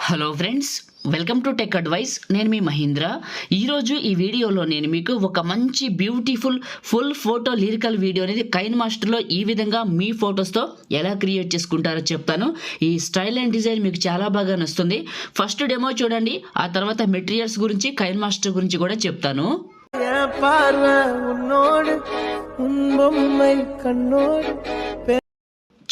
Hello friends, welcome to tech advice. నేను మీ మహేంద్ర. ఈరోజు ఈ వీడియోలో నేను మీకు ఒక మంచి beautiful full photo lyrical video అనేది కైన్ మాస్టర్లో ఈ విధంగా మీ ఫొటోస్తో ఎలా క్రియేట్ చేసుకుంటారో చెప్తాను. ఈ స్టైల్ అండ్ డిజైన్ మీకు చాలా బాగా నచ్చుతుంది. ఫస్ట్ డెమో చూడండి, ఆ తర్వాత మెటీరియల్స్ గురించి కైన్ మాస్టర్ గురించి కూడా చెప్తాను.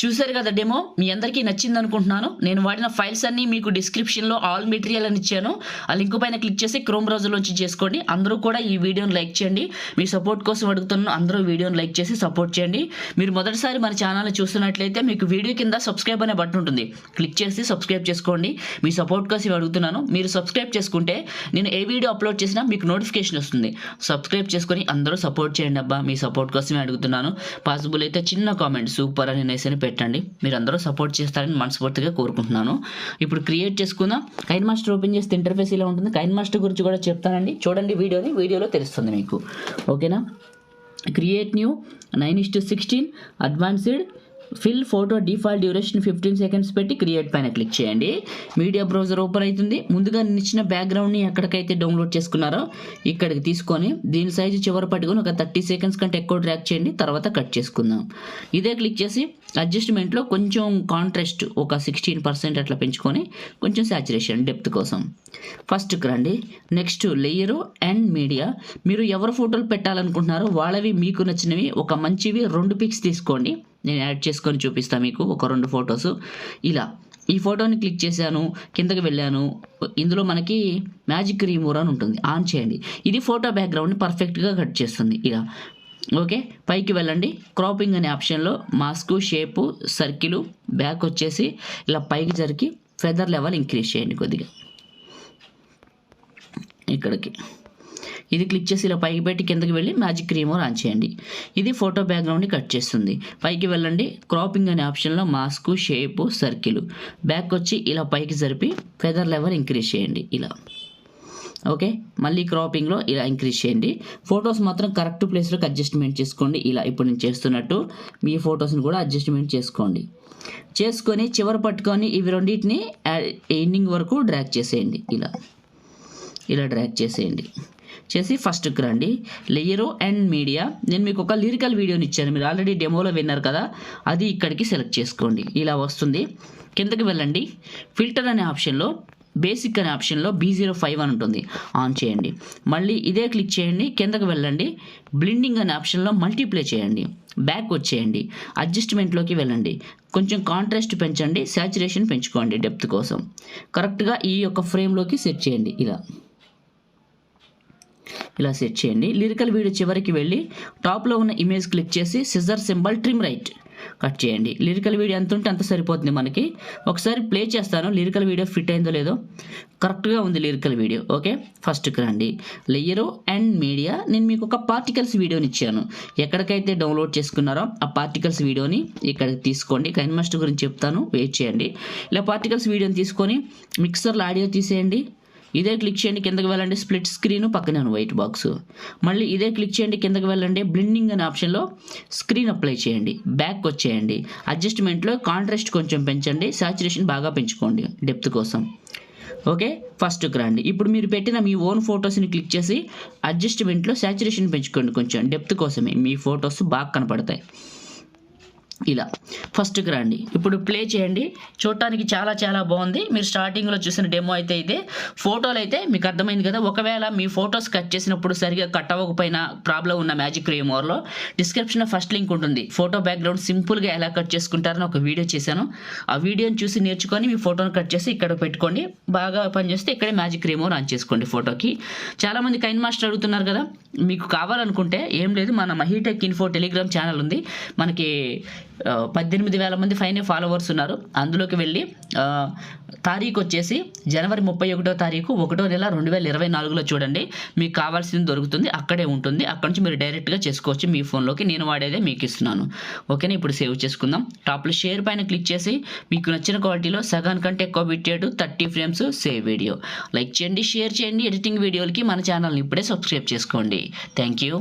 చూసారు కదా డెమో, మీ అందరికీ నచ్చింది అనుకుంటున్నాను. నేను వాడిన ఫైల్స్ అన్నీ మీకు డిస్క్రిప్షన్లో ఆల్ మెటీరియల్ అని ఇచ్చాను. ఆ లింక్ పైన క్లిక్ చేసి క్రోమ్ బ్రౌజర్లోంచి చేసుకోండి. అందరూ కూడా ఈ వీడియోని లైక్ చేయండి. మీ సపోర్ట్ కోసం అడుగుతున్నాను, అందరూ వీడియోని లైక్ చేసి సపోర్ట్ చేయండి. మీరు మొదటిసారి మన ఛానల్ని చూస్తున్నట్లయితే మీకు వీడియో కింద సబ్స్క్రైబ్ అనే బటన్ ఉంటుంది, క్లిక్ చేసి సబ్స్క్రైబ్ చేసుకోండి. మీ సపోర్ట్ కోసం అడుగుతున్నాను. మీరు సబ్స్క్రైబ్ చేసుకుంటే నేను ఏ వీడియో అప్లోడ్ చేసినా మీకు నోటిఫికేషన్ వస్తుంది. సబ్స్క్రైబ్ చేసుకొని అందరూ సపోర్ట్ చేయండి అబ్బా, మీ సపోర్ట్ కోసమే అడుగుతున్నాను. పాసిబుల్ అయితే చిన్న కామెంట్ సూపర్ అని నేసని పెట్టండి. మీరు అందరూ సపోర్ట్ చేస్తారని మనస్ఫూర్తిగా కోరుకుంటున్నాను. ఇప్పుడు క్రియేట్ చేసుకుందాం. కైన్ మాస్టర్ ఓపెన్ చేస్తే ఇంటర్ఫేస్ ఇలా ఉంటుంది. కైన్ మాస్టర్ గురించి కూడా చెప్తానండి, చూడండి వీడియోలో తెలుస్తుంది మీకు. ఓకేనా? Create new 9:16 advanced fill photo default duration 15 seconds పెట్టి క్రియేట్ పైన క్లిక్ చేయండి. మీడియా బ్రౌజర్ ఓపెన్ అవుతుంది. ముందుగా ఇచ్చిన బ్యాక్గ్రౌండ్ని ఎక్కడికైతే డౌన్లోడ్ చేసుకున్నారో ఇక్కడికి తీసుకొని దీని సైజు చివరి పట్టుకొని ఒక 30 సెకండ్స్ కంటే ఎక్కువ డ్రాగ్ చేయండి. తర్వాత కట్ చేసుకుందాం. ఇదే క్లిక్ చేసి అడ్జస్ట్మెంట్లో కొంచెం కాంట్రాస్ట్ ఒక 16% అట్లా పెంచుకొని కొంచెం సాచురేషన్ డెప్త్ కోసం ఫస్ట్కి రండి. Next layer and media. మీరు ఎవరు ఫోటోలు పెట్టాలనుకుంటున్నారో వాళ్ళవి మీకు నచ్చినవి ఒక మంచివి 2 పిక్స్ తీసుకోండి. నేను యాడ్ చేసుకొని చూపిస్తాను మీకు ఒక 2 ఫొటోస్. ఇలా ఈ ఫోటోని క్లిక్ చేశాను, కిందకి వెళ్ళాను. ఇందులో మనకి మ్యాజిక్ రిమూవర్ అని ఉంటుంది, ఆన్ చేయండి. ఇది ఫోటో బ్యాక్గ్రౌండ్ని పర్ఫెక్ట్గా కట్ చేస్తుంది. ఇలా ఓకే, పైకి వెళ్ళండి. క్రాపింగ్ అనే ఆప్షన్లో మాస్క్, షేపు, సర్కిల్, బ్యాక్ వచ్చేసి ఇలా పైకి జరిగి ఫెదర్ లెవెల్ ఇంక్రీజ్ చేయండి కొద్దిగా ఇక్కడికి. ఇది క్లిక్ చేసి ఇలా పైకి పెట్టి కిందకి వెళ్ళి మ్యాజిక్ రిమూవర్ ఆన్ చేయండి. ఇది ఫోటో బ్యాక్గ్రౌండ్ని కట్ చేస్తుంది. పైకి వెళ్ళండి. క్రాపింగ్ అనే ఆప్షన్లో మాస్క్, షేపు, సర్కిల్, బ్యాక్ వచ్చి ఇలా పైకి జరిపి ఫెదర్ లెవెల్ ఇంక్రీజ్ చేయండి ఇలా. ఓకే, మళ్ళీ క్రాపింగ్లో ఇలా ఇంక్రీజ్ చేయండి. ఫొటోస్ మాత్రం కరెక్ట్ ప్లేస్లోకి అడ్జస్ట్మెంట్ చేసుకోండి. ఇలా ఇప్పుడు నేను చేస్తున్నట్టు మీ ఫొటోస్ని కూడా అడ్జస్ట్మెంట్ చేసుకోండి. చేసుకొని చివరి పట్టుకొని ఇవి రెండింటిని ఎండింగ్ వరకు డ్రాగ్ చేసేయండి. ఇలా డ్రాగ్ చేసేయండి. చేసి ఫస్ట్కి రండి. Layer and media. నేను మీకు ఒక లిరికల్ వీడియోని ఇచ్చాను, మీరు ఆల్రెడీ డెమోలో విన్నారు కదా, అది ఇక్కడికి సెలెక్ట్ చేసుకోండి. ఇలా వస్తుంది. కిందకి వెళ్ళండి. ఫిల్టర్ అనే ఆప్షన్లో బేసిక్ అనే ఆప్షన్లో B05 అని ఉంటుంది, ఆన్ చేయండి. మళ్ళీ ఇదే క్లిక్ చేయండి. కిందకి వెళ్ళండి. బ్లెండింగ్ అనే ఆప్షన్లో మల్టీప్లే చేయండి. బ్యాక్ వచ్చేయండి. అడ్జస్ట్మెంట్లోకి వెళ్ళండి. కొంచెం కాంట్రాస్ట్ పెంచండి, సాచురేషన్ పెంచుకోండి డెప్త్ కోసం. కరెక్ట్గా ఈ యొక్క ఫ్రేమ్లోకి సెట్ చేయండి. ఇలా సెట్ చేయండి. లిరికల్ వీడియో చివరికి వెళ్ళి టాప్లో ఉన్న ఇమేజ్ క్లిక్ చేసి scissor symbol trim right cut చేయండి. లిరికల్ వీడియో ఎంత ఉంటే అంత సరిపోతుంది మనకి. ఒకసారి ప్లే చేస్తాను, లిరికల్ వీడియో ఫిట్ అయిందో లేదో. కరెక్ట్గా ఉంది లిరికల్ వీడియో. ఓకే, ఫస్ట్కి రండి. Layer and media. నేను మీకు ఒక పార్టికల్స్ వీడియోని ఇచ్చాను, ఎక్కడికైతే డౌన్లోడ్ చేసుకున్నారో ఆ పార్టికల్స్ వీడియోని ఇక్కడికి తీసుకోండి. కైన్ మాస్టర్ గురించి చెప్తాను, వెయిట్ చేయండి. ఇలా పార్టికల్స్ వీడియోని తీసుకొని మిక్సర్లో ఆడియో తీసేయండి. ఇదే క్లిక్ చేయండి, కిందకి వెళ్ళండి. స్ప్లిట్ స్క్రీన్ పక్కనే వైట్ బాక్స్. మళ్ళీ ఇదే క్లిక్ చేయండి, కిందకి వెళ్ళండి. బ్లెండింగ్ అనే ఆప్షన్లో స్క్రీన్ అప్లై చేయండి. బ్యాక్ వచ్చేయండి. అడ్జస్ట్మెంట్లో కాంట్రాస్ట్ కొంచెం పెంచండి, సాచురేషన్ బాగా పెంచుకోండి డెప్త్ కోసం. ఓకే, ఫస్ట్కి రండి. ఇప్పుడు మీరు పెట్టిన మీ ఓన్ ఫొటోస్ని క్లిక్ చేసి అడ్జస్ట్మెంట్లో సాచురేషన్ పెంచుకోండి కొంచెం డెప్త్ కోసమే, మీ ఫొటోస్ బాగా కనపడతాయి. ఇలా ఫస్ట్కి రండి. ఇప్పుడు ప్లే చేయండి. చూడటానికి చాలా చాలా బాగుంది. మీరు స్టార్టింగ్లో చూసిన డెమో అయితే ఇదే. ఫోటోలు అయితే మీకు అర్థమైంది కదా. ఒకవేళ మీ ఫొటోస్ కట్ చేసినప్పుడు సరిగా కట్ అవ్వకపోయినా ప్రాబ్లం ఉన్న మ్యాజిక్ రిమూవర్లో డిస్క్రిప్షన్లో ఫస్ట్ లింక్ ఉంటుంది. ఫోటో బ్యాక్గ్రౌండ్ సింపుల్గా ఎలా కట్ చేసుకుంటారని ఒక వీడియో చేశాను. ఆ వీడియోని చూసి నేర్చుకొని మీ ఫోటోని కట్ చేసి ఇక్కడ పెట్టుకోండి. బాగా పనిచేస్తే ఇక్కడే మ్యాజిక్ రిమూవర్ ఆన్ చేసుకోండి ఫోటోకి. చాలామంది కైన్ మాస్టర్ అడుగుతున్నారు కదా, మీకు కావాలనుకుంటే ఏం లేదు, మన మహీటెక్ ఇన్ఫో టెలిగ్రామ్ ఛానల్ ఉంది. మనకి 18,000 మంది ఫైన్ ఫాలోవర్స్ ఉన్నారు. అందులోకి వెళ్ళి తారీఖు వచ్చేసి జనవరి 31వ తారీఖు 1వ నెల 2024లో చూడండి, మీకు కావాల్సింది దొరుకుతుంది, అక్కడే ఉంటుంది. అక్కడ నుంచి మీరు డైరెక్ట్గా చేసుకోవచ్చు మీ ఫోన్లోకి. నేను వాడేదే మీకు ఇస్తున్నాను. ఓకేనా? ఇప్పుడు సేవ్ చేసుకుందాం. టాప్లో షేర్ పైన క్లిక్ చేసి మీకు నచ్చిన క్వాలిటీలో సగానికంటే ఎక్కువ పెట్టాడు 30 ఫ్రేమ్స్ సేవ్ వీడియో. లైక్ చేయండి, షేర్ చేయండి. ఎడిటింగ్ వీడియోలకి మన ఛానల్ని ఇప్పుడే సబ్స్క్రైబ్ చేసుకోండి. Thank you.